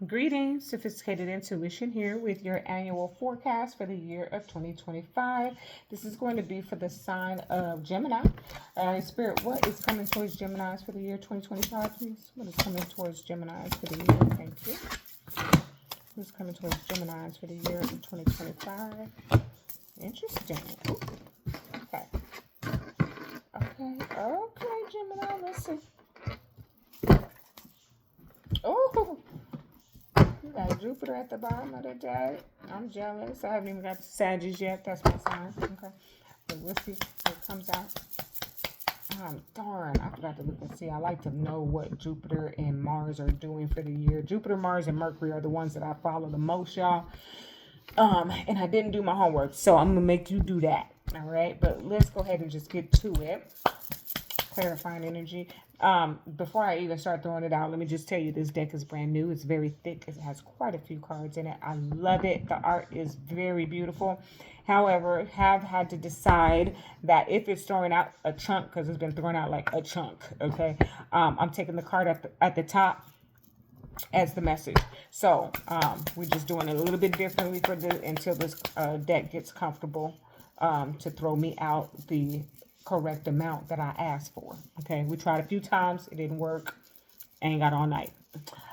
Greetings, Sophisticated Intuition here with your annual forecast for the year of 2025. This is going to be for the sign of Gemini. Spirit, what is coming towards Geminis for the year 2025, please? What is coming towards Geminis for the year? Thank you. Who's coming towards Geminis for the year of 2025? Interesting. Ooh. Okay. Okay, Gemini, let's see. Oh, you got Jupiter at the bottom of the deck. I'm jealous. I haven't even got the Sagittarius yet. That's my sign. Okay. But we'll see what comes out. Darn, I forgot to look and see. I like to know what Jupiter and Mars are doing for the year. Jupiter, Mars, and Mercury are the ones that I follow the most, y'all. And I didn't do my homework, so I'm gonna make you do that. All right, but let's go ahead and just get to it. Clarifying energy. Before I even start throwing it out, let me just tell you this deck is brand new. It's very thick. It has quite a few cards in it. I love it. The art is very beautiful. However, have had to decide that if it's throwing out a chunk, because it's been thrown out like a chunk, okay? I'm taking the card at the top as the message. So we're just doing it a little bit differently for until this deck gets comfortable to throw me out the correct amount that I asked for. Okay, we tried a few times, it didn't work. Ain't got all night.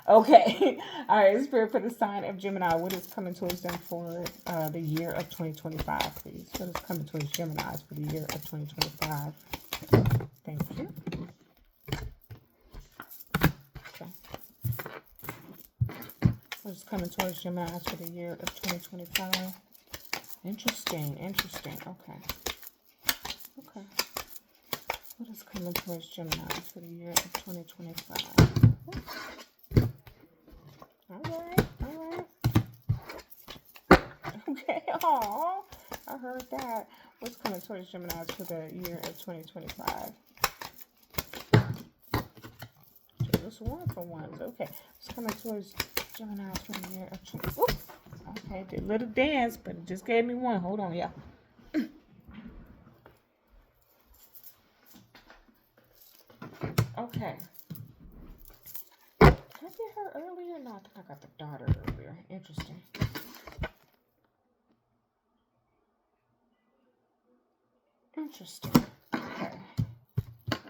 Okay, all right. Spirit for the sign of Gemini. What is coming towards them for the year of 2025, please? What is coming towards Geminis for the year of 2025? Thank you. Okay. What is coming towards Geminis for the year of 2025? Interesting. Okay. Okay. What is coming towards Gemini for the year of 2025? All right. Okay, oh, I heard that. What's coming towards Gemini for the year of 2025? Just one for ones. Okay, what's coming towards Gemini for the year of 2025? Okay, did a little dance, but it just gave me one. Hold on, y'all. Okay. Did I get her earlier? No, I think I got the daughter earlier. Interesting. Okay.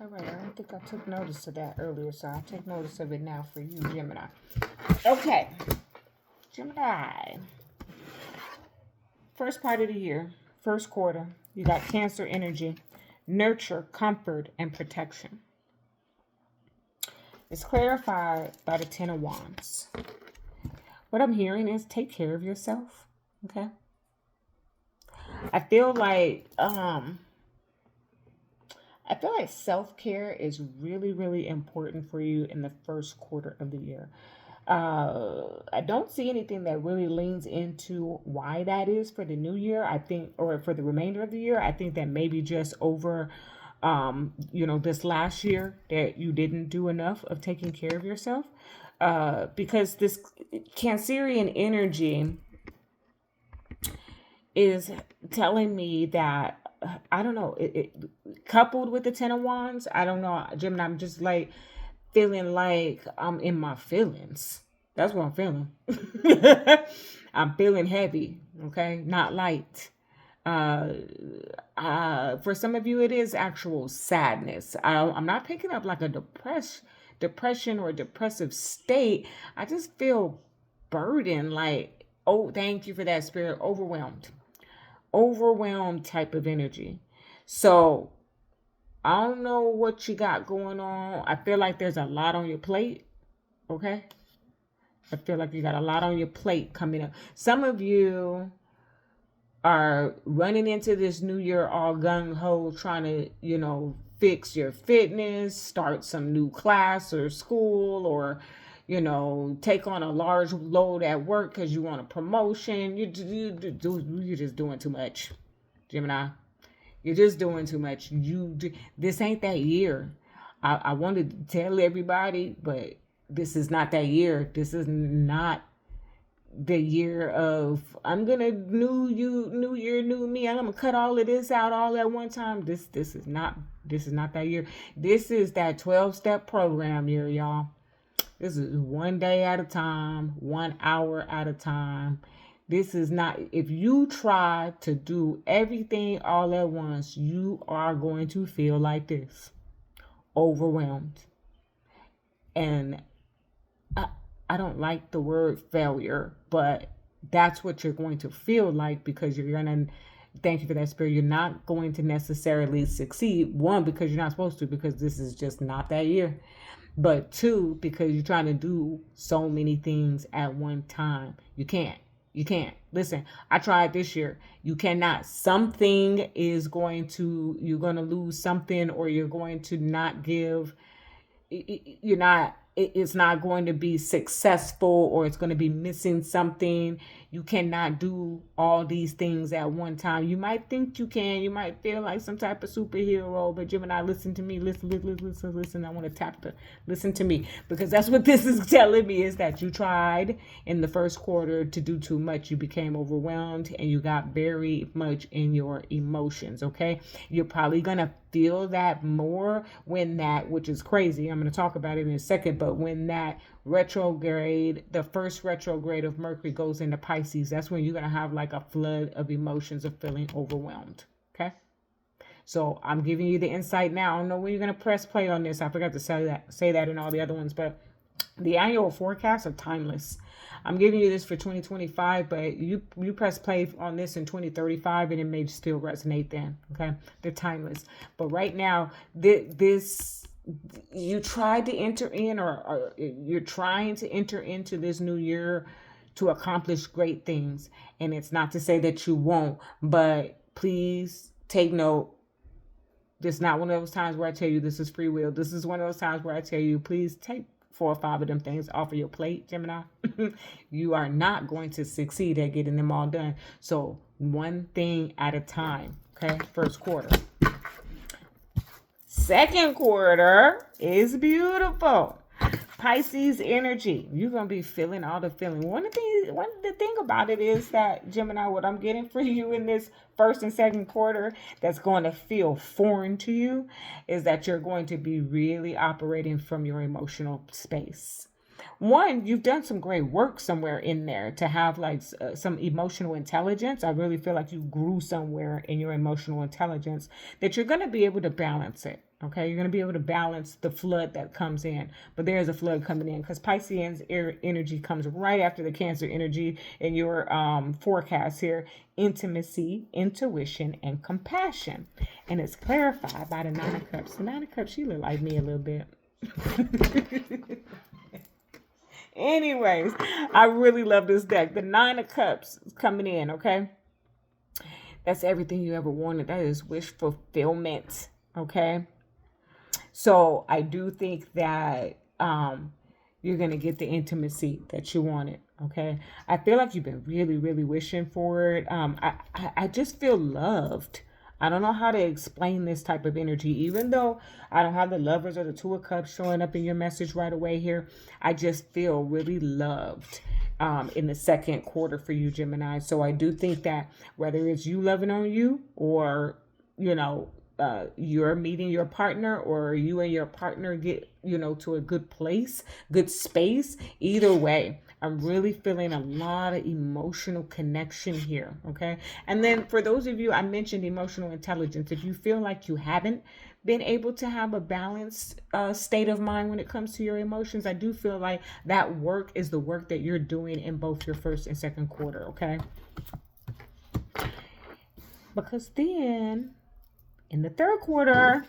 All right. I don't think I took notice of that earlier, so I'll take notice of it now for you, Gemini. Okay. Gemini. First part of the year, first quarter, you got Cancer energy, nurture, comfort, and protection. It's clarified by the Ten of Wands. What I'm hearing is take care of yourself. Okay. I feel like self-care is really, really important for you in the first quarter of the year. I don't see anything that really leans into why that is for the new year. I think, or for the remainder of the year, I think that maybe just over this last year that you didn't do enough of taking care of yourself. Because this Cancerian energy is telling me that, I don't know, it coupled with the Ten of Wands, I don't know, Gemini, I'm just like feeling like I'm in my feelings. That's what I'm feeling. I'm feeling heavy, okay, not light. For some of you, it is actual sadness. I'm not picking up like a depression or depressive state. I just feel burdened, like, oh, thank you for that, Spirit. Overwhelmed type of energy. So I don't know what you got going on. I feel like there's a lot on your plate. Okay. I feel like you got a lot on your plate coming up. Some of you are running into this new year all gung-ho, trying to, fix your fitness, start some new class or school, or, take on a large load at work because you want a promotion. You're just doing too much, Gemini. You're just doing too much. This ain't that year. I wanted to tell everybody, but this is not that year. This is not the year of I'm gonna new year, new me. I'm gonna cut all of this out all at one time. This is not that year. This is that 12-step program year, y'all. This is one day at a time, 1 hour at a time. This is not, if you try to do everything all at once, you are going to feel like this, overwhelmed. And I don't like the word failure, but that's what you're going to feel like, because you're going to, thank you for that, Spirit, you're not going to necessarily succeed. One, because you're not supposed to, because this is just not that year. But two, because you're trying to do so many things at one time. You can't. You can't. Listen, I tried this year. You cannot. Something is going to, you're going to lose something, or you're going to not give, you're not, it's not going to be successful, or it's going to be missing something. You cannot do all these things at one time. You might think you can. You might feel like some type of superhero, but Gemini, listen to me. Listen. I want to tap the, listen to me, because that's what this is telling me, is that you tried in the first quarter to do too much. You became overwhelmed, and you got very much in your emotions, okay? You're probably going to feel that more when that, which is crazy, I'm going to talk about it in a second, but when that retrograde, the first retrograde of Mercury goes into Pisces, that's when you're going to have like a flood of emotions of feeling overwhelmed, okay? So I'm giving you the insight now. I don't know when you're going to press play on this. I forgot to say that in all the other ones, but the annual forecasts are timeless. I'm giving you this for 2025, but you press play on this in 2035 and it may still resonate then, okay? They're timeless. But right now, this, you tried to enter in, or you're trying to enter into this new year to accomplish great things. And it's not to say that you won't, but please take note. This is not one of those times where I tell you this is free will. This is one of those times where I tell you, please take 4 or 5 of them things off of your plate, Gemini. You are not going to succeed at getting them all done. So one thing at a time, okay? First quarter. Second quarter is beautiful. Pisces energy. You're going to be feeling all the feeling. One of the thing about it is that, Gemini, what I'm getting for you in this first and second quarter that's going to feel foreign to you is that you're going to be really operating from your emotional space. One, you've done some great work somewhere in there to have like some emotional intelligence. I really feel like you grew somewhere in your emotional intelligence that you're going to be able to balance it. Okay, you're going to be able to balance the flood that comes in. But there's a flood coming in because Piscean energy comes right after the Cancer energy in your forecast here. Intimacy, intuition, and compassion. And it's clarified by the Nine of Cups. The Nine of Cups, she look like me a little bit. Anyways, I really love this deck. The Nine of Cups is coming in, okay? That's everything you ever wanted. That is wish fulfillment, okay? So I do think that you're going to get the intimacy that you wanted, okay? I feel like you've been really, really wishing for it. I just feel loved. I don't know how to explain this type of energy. Even though I don't have the Lovers or the Two of Cups showing up in your message right away here, I just feel really loved in the second quarter for you, Gemini. So I do think that whether it's you loving on you, or, you know, you're meeting your partner, or you and your partner get, you know, to a good place, good space, either way, I'm really feeling a lot of emotional connection here, okay? And then for those of you, I mentioned emotional intelligence. If you feel like you haven't been able to have a balanced state of mind when it comes to your emotions, I do feel like that work is the work that you're doing in both your first and second quarter, okay? Because then in the third quarter,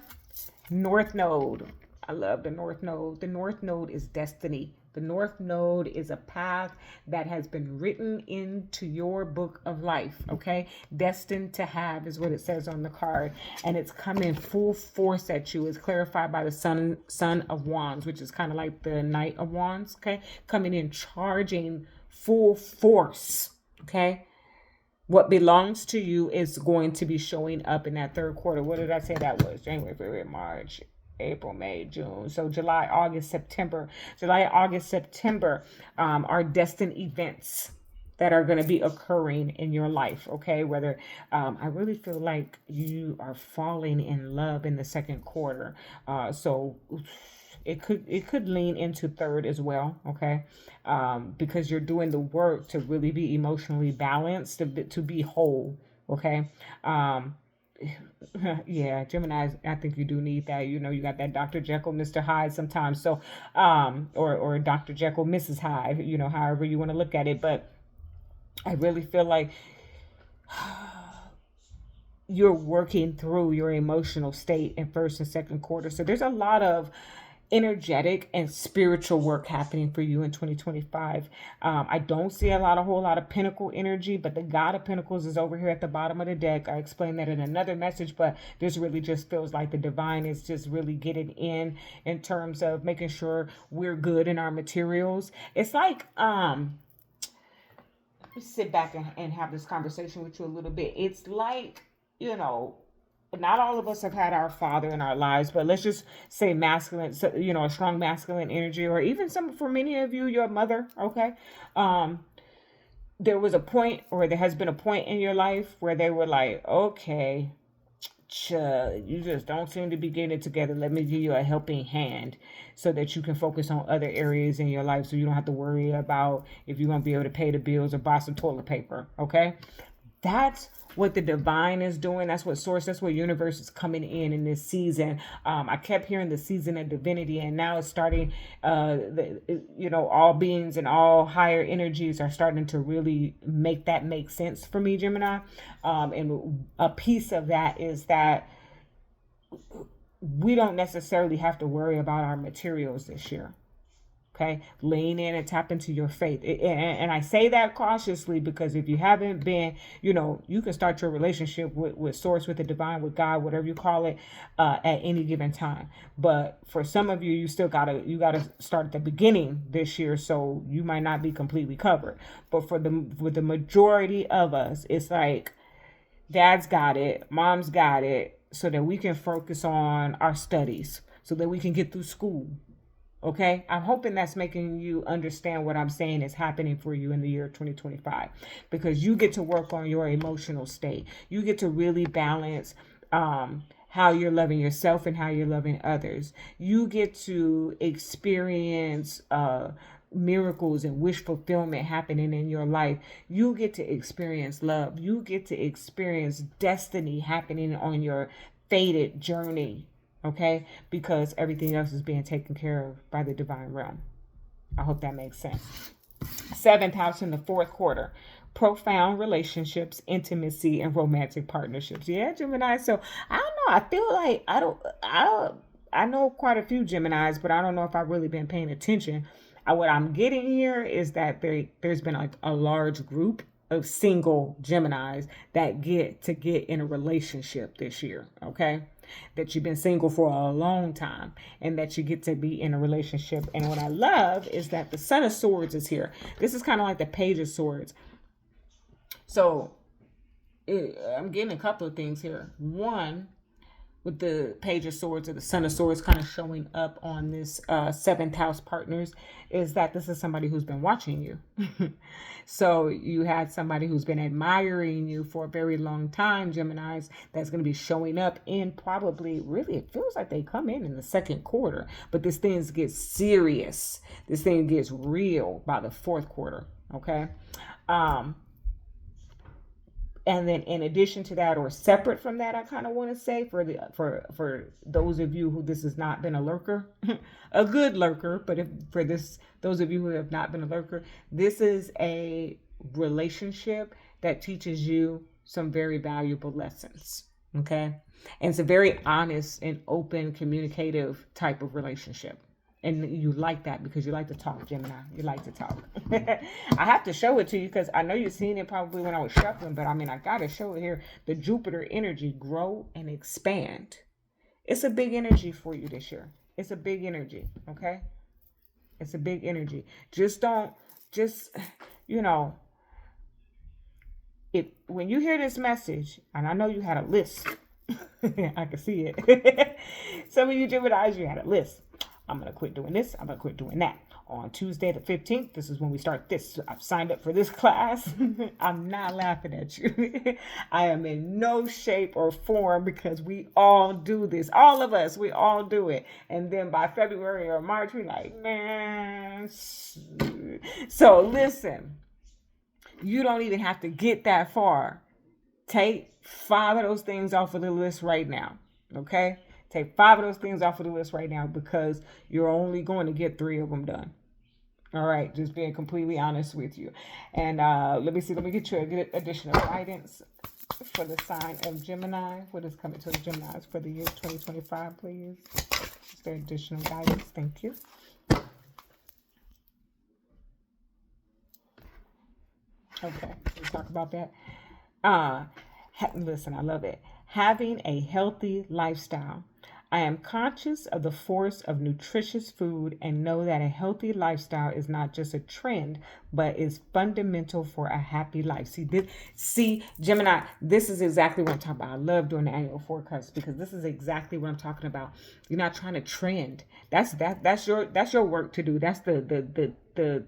North Node. I love the North Node. The North Node is destiny. The North Node is a path that has been written into your book of life, okay? Destined to have is what it says on the card. And it's coming full force at you. It's clarified by the Son of Wands, which is kind of like the Knight of Wands, okay? Coming in charging full force, okay? What belongs to you is going to be showing up in that third quarter. What did I say that was? January, February, March, April, May, June. So July, August, September. July, August, September are destined events that are going to be occurring in your life, okay? Whether I really feel like you are falling in love in the second quarter. So it could lean into third as well, okay? Because you're doing the work to really be emotionally balanced, to be whole, okay? Um, yeah, Gemini, I think you do need that. You know, you got that Dr. Jekyll, Mr. Hyde sometimes. So, or Dr. Jekyll, Mrs. Hyde, you know, however you want to look at it. But I really feel like you're working through your emotional state in first and second quarter. So there's a lot of energetic and spiritual work happening for you in 2025. I don't see a whole lot of Pentacle energy, but the God of Pentacles is over here at the bottom of the deck. I explained that in another message, but this really just feels like the divine is just really getting in terms of making sure we're good in our materials. It's like, sit back and have this conversation with you a little bit. It's like, you know, not all of us have had our father in our lives, but let's just say masculine, so, you know, a strong masculine energy, or even for many of you, your mother, okay? There was a point, or there has been a point in your life where they were like, okay, you just don't seem to be getting it together. Let me give you a helping hand so that you can focus on other areas in your life, so you don't have to worry about if you're going to be able to pay the bills or buy some toilet paper, okay? That's what the divine is doing. That's what source, that's what universe is coming in this season. I kept hearing the season of divinity, and now it's starting, all beings and all higher energies are starting to really make that make sense for me, Gemini. And a piece of that is that we don't necessarily have to worry about our materials this year. Okay, lean in and tap into your faith. And I say that cautiously because if you haven't been, you can start your relationship with source, with the divine, with God, whatever you call it, at any given time. But for some of you, you gotta start at the beginning this year, so you might not be completely covered. But for the majority of us, it's like dad's got it, mom's got it, so that we can focus on our studies, so that we can get through school. Okay, I'm hoping that's making you understand what I'm saying is happening for you in the year 2025, because you get to work on your emotional state. You get to really balance how you're loving yourself and how you're loving others. You get to experience miracles and wish fulfillment happening in your life. You get to experience love. You get to experience destiny happening on your fated journey. Okay, because everything else is being taken care of by the divine realm. I hope that makes sense. 7th house in the 4th quarter. Profound relationships, intimacy, and romantic partnerships. Yeah, Gemini. So I don't know. I feel like I know quite a few Geminis, but I don't know if I've really been paying attention. What I'm getting here is that there's been like a large group of single Geminis that get in a relationship this year. Okay. That you've been single for a long time and that you get to be in a relationship. And what I love is that the Son of Swords is here. This is kind of like the Page of Swords. So I'm getting a couple of things here. One, with the Page of Swords or the Son of Swords kind of showing up on this 7th house partners, is that this is somebody who's been watching you. So you had somebody who's been admiring you for a very long time, Geminis, that's going to be showing up in probably, really, it feels like they come in the 2nd quarter. But this thing gets serious. This thing gets real by the 4th quarter, okay? And then in addition to that, or separate from that, I kind of want to say for those of you who this has not been a lurker, a good lurker, but those of you who have not been a lurker, this is a relationship that teaches you some very valuable lessons. Okay. And it's a very honest and open, communicative type of relationship. And you like that because you like to talk, Gemini. You like to talk. I have to show it to you because I know you've seen it probably when I was shuffling, but I got to show it here. The Jupiter energy, grow and expand. It's a big energy for you this year. It's a big energy, okay? It's a big energy. When you hear this message, and I know you had a list. I can see it. Some of you Geminis, you had a list. I'm going to quit doing this. I'm going to quit doing that. on Tuesday the 15th. This is when we start this. I've signed up for this class. I'm not laughing at you. I am in no shape or form because we all do this. All of us, we all do it. And then by February or March, we're like, man. So listen, you don't even have to get that far. Take 5 of those things off of the list right now. Okay? Take 5 of those things off of the list right now because you're only going to get 3 of them done. All right, just being completely honest with you. And let me get you a good additional guidance for the sign of Gemini. What is coming to the Geminis for the year 2025, please? Just the additional guidance. Thank you. Okay, let's talk about that. Listen, I love it. Having a healthy lifestyle. I am conscious of the force of nutritious food and know that a healthy lifestyle is not just a trend, but is fundamental for a happy life. See, Gemini, this is exactly what I'm talking about. I love doing the annual forecast because this is exactly what I'm talking about. You're not trying to trend. That's your work to do. That's the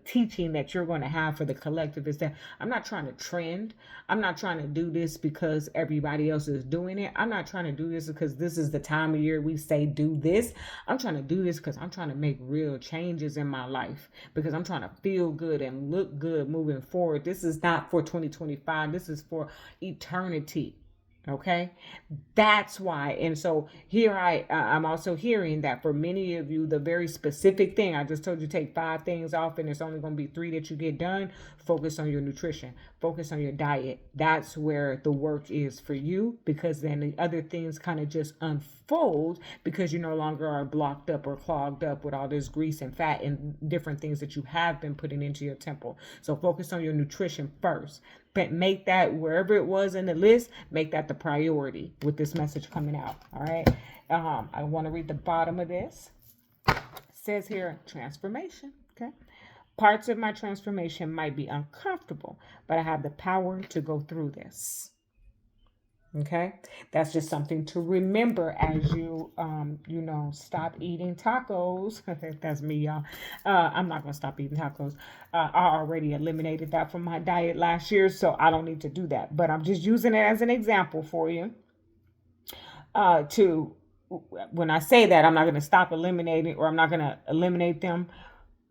teaching that you're going to have for the collective is that I'm not trying to trend. I'm not trying to do this because everybody else is doing it. I'm not trying to do this because this is the time of year we say do this. I'm trying to do this because I'm trying to make real changes in my life because I'm trying to feel good and look good moving forward. This is not for 2025. This is for eternity. Okay, that's why. And so here I'm also hearing that for many of you, the very specific thing I just told you, take 5 things off and it's only going to be 3 that you get done. Focus on your nutrition, focus on your diet. That's where the work is for you, because then the other things kind of just unfold because you no longer are blocked up or clogged up with all this grease and fat and different things that you have been putting into your temple. So focus on your nutrition first. But make that, wherever it was in the list, make that the priority with this message coming out. All right. I want to read the bottom of this. It says here, transformation. Okay. Parts of my transformation might be uncomfortable, but I have the power to go through this. Okay, that's just something to remember as you, stop eating tacos. That's me, y'all. I'm not going to stop eating tacos. I already eliminated that from my diet last year, so I don't need to do that. But I'm just using it as an example for you. When I say that, I'm not going to stop eliminating, or I'm not going to eliminate them.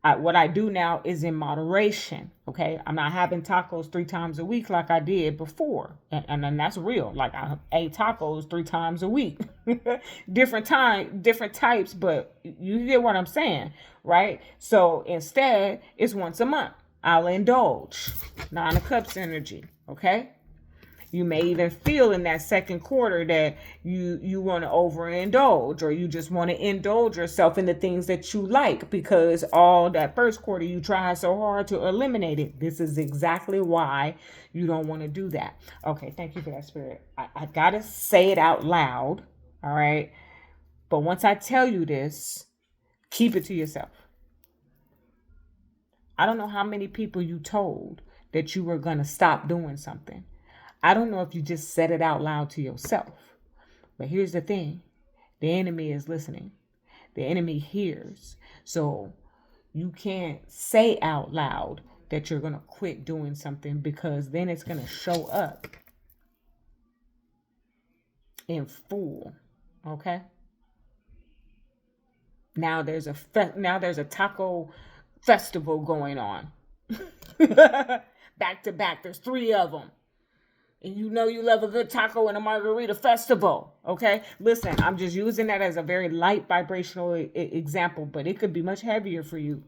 What I do now is in moderation. Okay. I'm not having tacos 3 times a week like I did before. And that's real. Like I ate tacos 3 times a week, different types, but you get what I'm saying, right? So instead it's once a month. I'll indulge 9 of Cups energy. Okay. You may even feel in that second quarter that you want to overindulge, or you just want to indulge yourself in the things that you like because all that first quarter you tried so hard to eliminate it. This is exactly why you don't want to do that. Okay, thank you for that, Spirit. I got to say it out loud, all right? But once I tell you this, keep it to yourself. I don't know how many people you told that you were going to stop doing something. I don't know if you just said it out loud to yourself, but here's the thing. The enemy is listening. The enemy hears. So you can't say out loud that you're going to quit doing something, because then it's going to show up in full. Okay. Now there's a taco festival going on. Back to back. There's 3 of them. And you know you love a good taco and a margarita festival, okay? Listen, I'm just using that as a very light vibrational example, but it could be much heavier for you.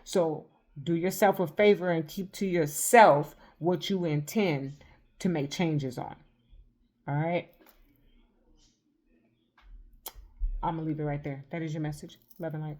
So do yourself a favor and keep to yourself what you intend to make changes on, all right? I'm going to leave it right there. That is your message. Love and light.